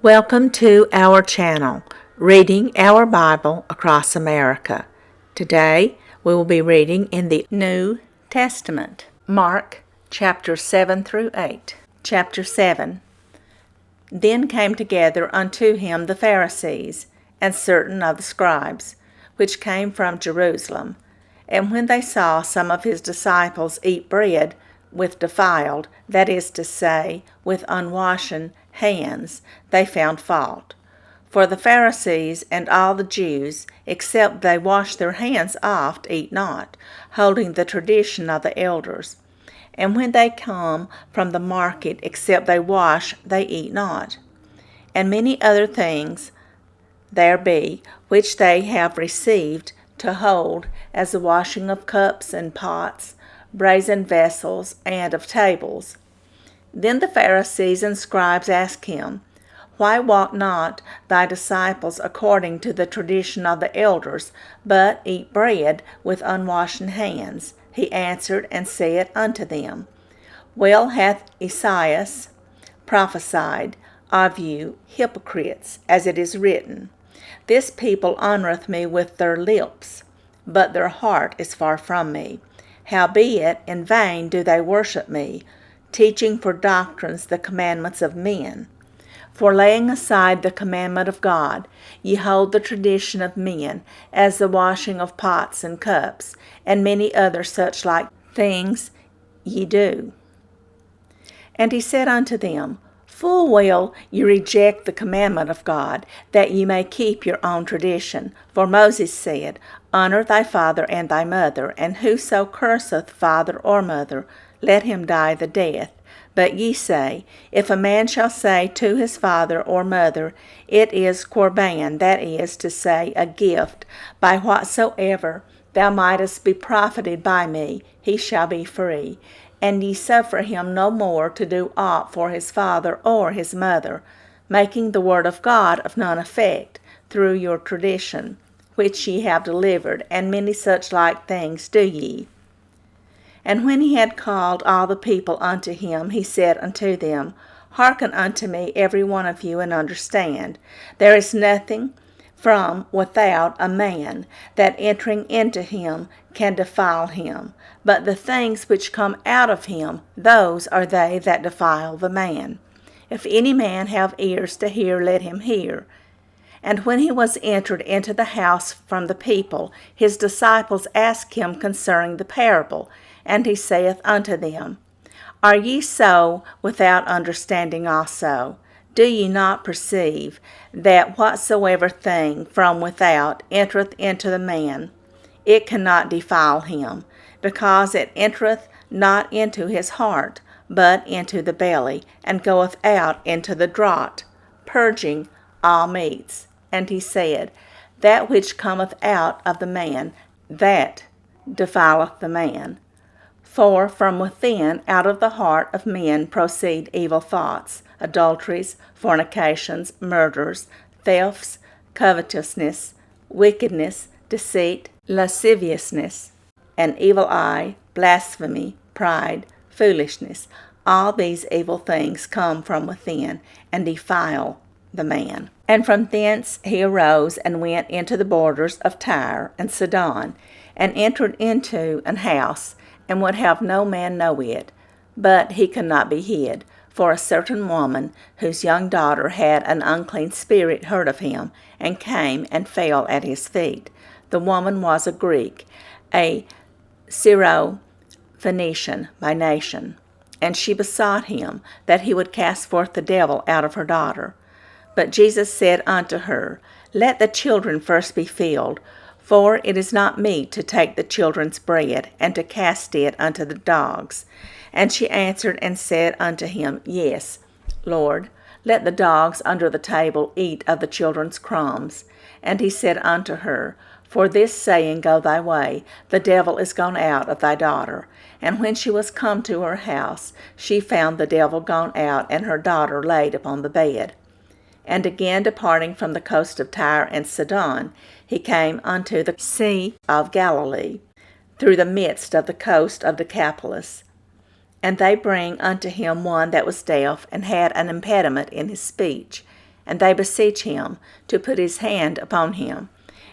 Welcome to our channel, Reading Our Bible Across America. Today we will be reading in the New Testament, Mark chapters 7 through 8. Chapter 7. Then came together unto him the Pharisees, and certain of the scribes, which came from Jerusalem. And when they saw some of his disciples eat bread with defiled, that is to say, with unwashen hands, they found fault. For the Pharisees and all the Jews, except they wash their hands oft, eat not, holding the tradition of the elders. And when they come from the market, except they wash, they eat not. And many other things there be, which they have received to hold, as the washing of cups and pots, brazen vessels, and of tables. Then the Pharisees and scribes asked him, Why walk not thy disciples according to the tradition of the elders, but eat bread with unwashen hands? He answered and said unto them, Well hath Esaias prophesied of you hypocrites, as it is written, This people honoureth me with their lips, but their heart is far from me. Howbeit in vain do they worship me, teaching for doctrines the commandments of men. For laying aside the commandment of God, ye hold the tradition of men, as the washing of pots and cups, and many other such like things ye do. And he said unto them, Full well ye reject the commandment of God, that ye may keep your own tradition. For Moses said, Honour thy father and thy mother, and whoso curseth father or mother, let him die the death. But ye say, If a man shall say to his father or mother, It is Corban, that is to say, a gift, by whatsoever thou mightest be profited by me, he shall be free. And ye suffer him no more to do aught for his father or his mother, making the word of God of none effect, through your tradition, which ye have delivered, and many such like things do ye. And when he had called all the people unto him, he said unto them, Hearken unto me, every one of you, and understand. There is nothing from without a man, that entering into him can defile him. But the things which come out of him, those are they that defile the man. If any man have ears to hear, let him hear. And when he was entered into the house from the people, his disciples asked him concerning the parable. And he saith unto them, Are ye so without understanding also? Do ye not perceive that whatsoever thing from without entereth into the man, it cannot defile him, because it entereth not into his heart, but into the belly, and goeth out into the draught, purging all meats? And he said, That which cometh out of the man, that defileth the man. For from within, out of the heart of men, proceed evil thoughts, adulteries, fornications, murders, thefts, covetousness, wickedness, deceit, lasciviousness, an evil eye, blasphemy, pride, foolishness. All these evil things come from within, and defile the man. And from thence he arose and went into the borders of Tyre and Sidon, and entered into an house, and would have no man know it. But he could not be hid. For a certain woman, whose young daughter had an unclean spirit, heard of him, and came and fell at his feet. The woman was a Greek, a Syrophoenician by nation, and she besought him that he would cast forth the devil out of her daughter. But Jesus said unto her, Let the children first be filled, for it is not meet to take the children's bread, and to cast it unto the dogs. And she answered and said unto him, Yes, Lord, let the dogs under the table eat of the children's crumbs. And he said unto her, For this saying go thy way, the devil is gone out of thy daughter. And when she was come to her house, she found the devil gone out, and her daughter laid upon the bed. And again departing from the coast of Tyre and Sidon, he came unto the sea of Galilee, through the midst of the coast of Decapolis. And they bring unto him one that was deaf, and had an impediment in his speech. and they beseech him to put his hand upon him.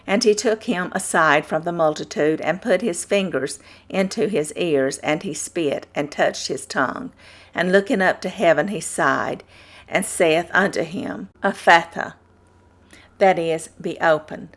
And he took him aside from the multitude, and put his fingers into his ears, and he spit, and touched his tongue. And looking up to heaven, he sighed, and saith unto him, Ephphatha, that is, be opened.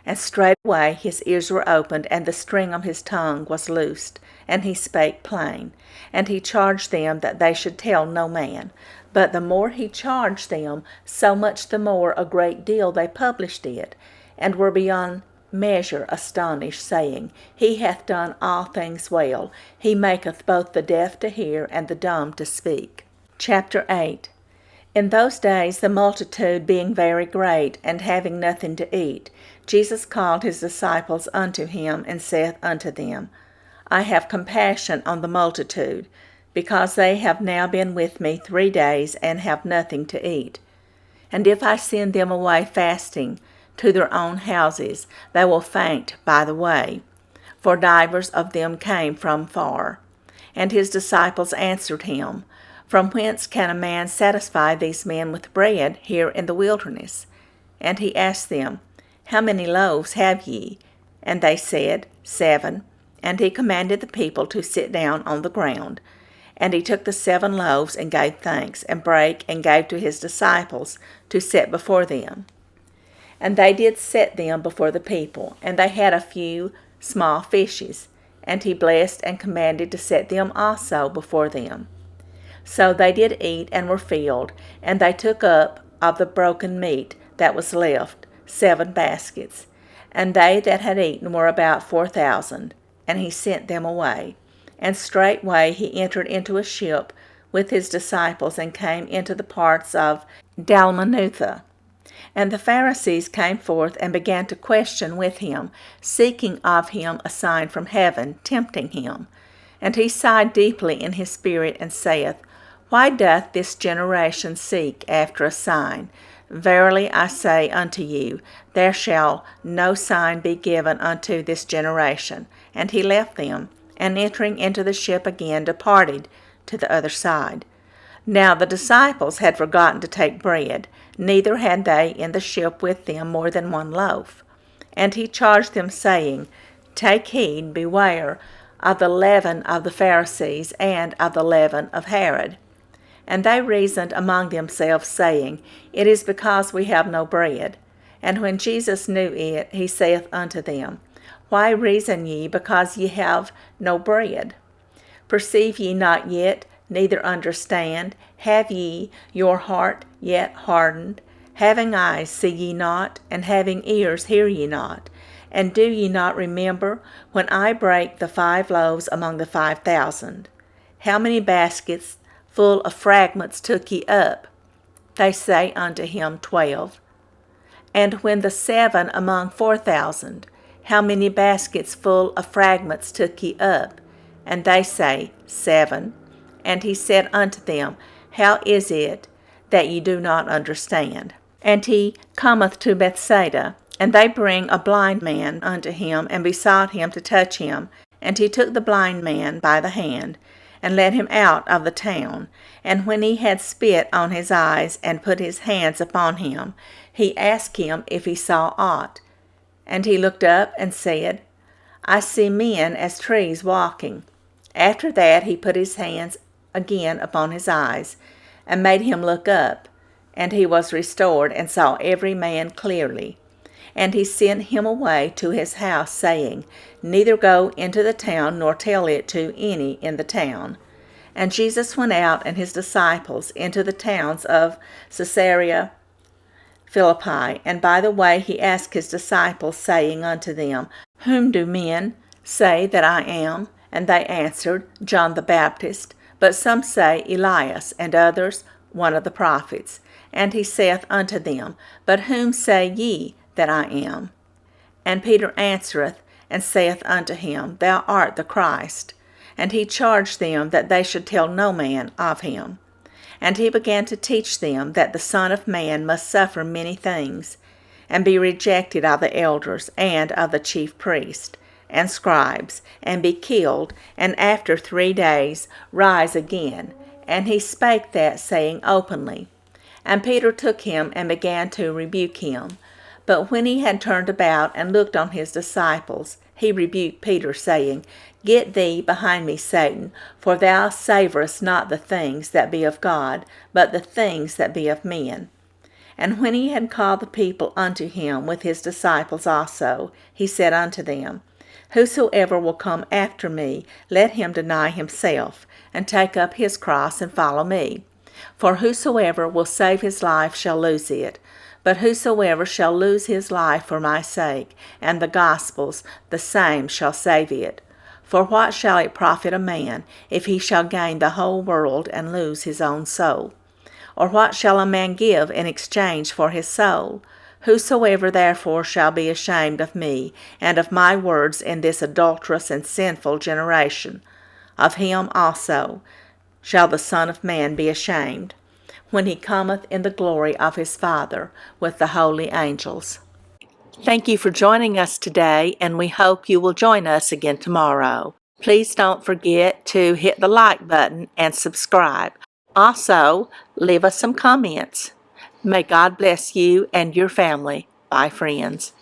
And straightway his ears were opened, and the string of his tongue was loosed, and he spake plain. And he charged them that they should tell no man. But the more he charged them, so much the more a great deal they published it, and were beyond measure astonished, saying, He hath done all things well. He maketh both the deaf to hear, and the dumb to speak. Chapter 8. In those days the multitude being very great, and having nothing to eat, Jesus called his disciples unto him, and saith unto them, I have compassion on the multitude, because they have now been with me 3 days, and have nothing to eat. And if I send them away fasting to their own houses, they will faint by the way, for divers of them came from far. And his disciples answered him, From whence can a man satisfy these men with bread here in the wilderness? And he asked them, How many loaves have ye? And they said, 7. And he commanded the people to sit down on the ground. And he took the 7 loaves, and gave thanks, and brake, and gave to his disciples to set before them. And they did set them before the people, and they had a few small fishes. And he blessed, and commanded to set them also before them. So they did eat, and were filled, and they took up of the broken meat that was left 7 baskets. And they that had eaten were about 4,000, and he sent them away. And straightway he entered into a ship with his disciples, and came into the parts of Dalmanutha. And the Pharisees came forth, and began to question with him, seeking of him a sign from heaven, tempting him. And he sighed deeply in his spirit, and saith, Why doth this generation seek after a sign? Verily I say unto you, there shall no sign be given unto this generation. And he left them, and entering into the ship again, departed to the other side. Now the disciples had forgotten to take bread, neither had they in the ship with them more than 1 loaf. And he charged them, saying, Take heed, beware of the leaven of the Pharisees, and of the leaven of Herod. And they reasoned among themselves, saying, It is because we have no bread. And when Jesus knew it, he saith unto them, Why reason ye, because ye have no bread? Perceive ye not yet, neither understand? Have ye your heart yet hardened? Having eyes see ye not, and having ears hear ye not? And do ye not remember, when I brake the 5 loaves among the 5,000? How many baskets full of fragments took ye up? They say unto him, 12. And when the 7 among 4,000, how many baskets full of fragments took ye up? And they say, 7. And he said unto them, How is it that ye do not understand? And he cometh to Bethsaida, and they bring a blind man unto him, and besought him to touch him. And he took the blind man by the hand, and led him out of the town. And when he had spit on his eyes, and put his hands upon him, he asked him if he saw aught. And he looked up, and said, I see men as trees walking. After that he put his hands again upon his eyes, and made him look up. And he was restored, and saw every man clearly. And he sent him away to his house, saying, Neither go into the town, nor tell it to any in the town. And Jesus went out, and his disciples, into the towns of Caesarea Philippi. And by the way he asked his disciples, saying unto them, Whom do men say that I am? And they answered, John the Baptist, but some say Elias, and others one of the prophets. And he saith unto them, But whom say ye that I am? And Peter answereth, and saith unto him, Thou art the Christ. And he charged them that they should tell no man of him. And he began to teach them that the Son of Man must suffer many things, and be rejected of the elders, and of the chief priests, and scribes, and be killed, and after 3 days rise again. And he spake that saying openly. And Peter took him and began to rebuke him. But when he had turned about and looked on his disciples, he rebuked Peter, saying, Get thee behind me, Satan, for thou savorest not the things that be of God, but the things that be of men. And when he had called the people unto him with his disciples also, he said unto them, Whosoever will come after me, let him deny himself, and take up his cross, and follow me. For whosoever will save his life shall lose it, but whosoever shall lose his life for my sake and the gospel's, the same shall save it. For what shall it profit a man, if he shall gain the whole world and lose his own soul? Or what shall a man give in exchange for his soul? Whosoever therefore shall be ashamed of me and of my words in this adulterous and sinful generation, of him also shall the Son of Man be ashamed, when he cometh in the glory of his Father with the holy angels. Thank you for joining us today, and we hope you will join us again tomorrow. Please don't forget to hit the like button and subscribe. Also, leave us some comments. May God bless you and your family. Bye, friends.